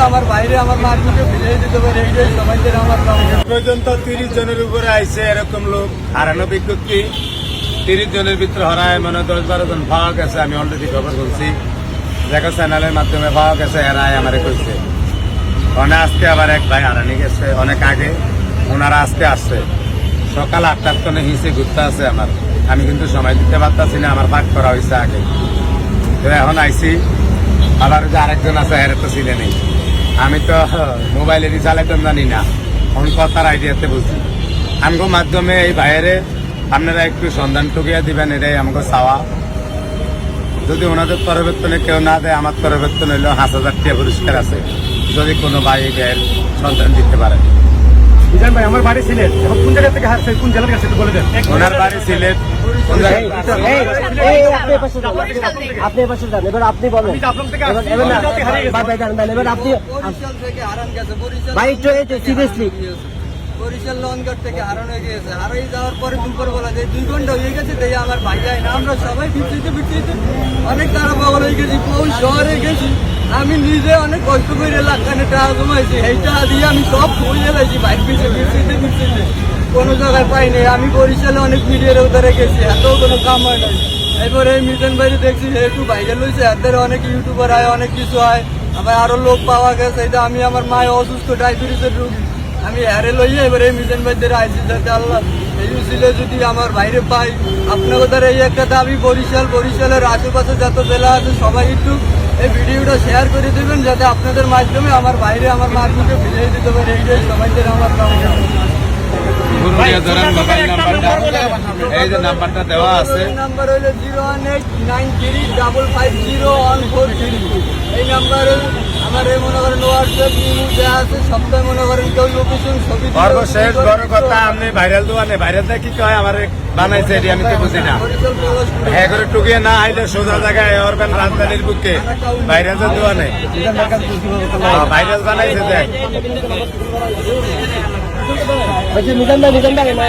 আমার বাইরে আমার মাকে ফিরিয়ে দিতে পারে, এইটাই সবাইদের আমার পর্যন্ত 30 জনের উপরে আইছে এরকম লোক হারানো বিজ্ঞপ্তি 30 জনের ভিতরে হারায় মানে 10-12 জন পাওয়া গেছে। আমি অলরেডি খবর বলছি, দেখো চ্যানেলের মাধ্যমে পাওয়া গেছে, এরাই আমারে কইছে। ওখানে আজকে আবার এক ভাই হারানি গেছে অনেক আগে, ওনারা আজকে আসছে সকাল 8টার তনে হিসে ঘুরতে আছে আমার। আমি কিন্তু সময় দিতে পারতাছি না, আমার ভাগ করা হয়েছে আগে। তো এখন আইসি আবার যে আরেকজন আছে এর তো ছিলে নেই। আমি তো মোবাইলেরই চালাইতাম জানি না, এখন কথার আইডিয়াতে বুঝি। আমগো মাধ্যমে এই বাইরে আপনারা একটু সন্ধান টুকিয়ে দিবেন, এটাই আমাকে চাওয়া। যদি ওনাদের তরবেতনে কেউ না দেয়, আমার তরবেতন হইল 5,000 টাকা পুরস্কার আছে, যদি কোনো ভাই ভাইয়ের সন্ধান দিতে পারে। মিজান ভাই, আমার বাড়ি সিলেট, এখন কোন জায়গা থেকে হারছে, কোন জেলার কাছে বলে দেন। ওনার বাড়ি সিলেট। আপনি পাশে যান, এবার আপনি বলেন। এবার আপনি ভাই একটু সিরিয়াসলি বরিশাল লনগড় থেকে হারানো হয়ে গেছে। হারাই যাওয়ার পরে দুপুর বেলা 2 ঘন্টা হয়ে গেছে, তাই আমার ভাই যায় না। আমরা সবাই ফিরতে অনেক তারা পাগল হয়ে গেছি, কোন শহরে গেছি। আমি নিজে অনেক কষ্ট করে লাখানে টাকা জমাইছি, এই টাকা দিয়ে আমি সব বইয়ে লাগছি। বাইক ফিরতে কোনো জায়গায় পাইনি। আমি বরিশালে অনেক মিডিয়ার উদারে গেছি, এত কোনো কাম হয় নাই। এরপরে এই মিজান বাইরে দেখছি একটু ভাইরাল হয়েছে, এদের অনেক ইউটিউবার হয়, অনেক কিছু হয়। আবার আরো লোক পাওয়া গেছে। এটা আমি আমার মায়ের অসুস্থ, ডায়াবেটিসের রোগী, আমি হারে লইয়ে এবার এই মিজান ভাইদের আইসি, যাতে আল্লাহ এই ছিল যদি আমার বাইরে পাই। আপনাদের দ্বারা এই একটা দাবি, বরিশালের আশেপাশে যত জেলা আছে সবাই একটু এই ভিডিওটা শেয়ার করে দেবেন, যাতে আপনাদের মাধ্যমে আমার বাইরে আমার মাকে ফিরিয়ে দিতে পারে, এইটাই সবাইদের আমার এই যে নাম্বারটা দেওয়া আছে, নাম্বার হলো 01893550143। এই নাম্বারে আমার এই মনে করেন হোয়াটসঅ্যাপ ইমো দেওয়া আছে। সপ্তাহে মনে করেন কেউ লোকেশন ছবি সর্বশেষ বড় কথা, আপনি ভাইরাল দোয়ানে ভাইরাল কি কয় আমার বানাইছে, এটি আমি তো বুঝি না। হ্যাঁ করে টুকিয়ে না আইলে সোজা জায়গায় ওরবেন রাজধানীর বুকে ভাইরাল দোয়ানে ভাইরাল বানাইছে। দেখ মিজান ভাই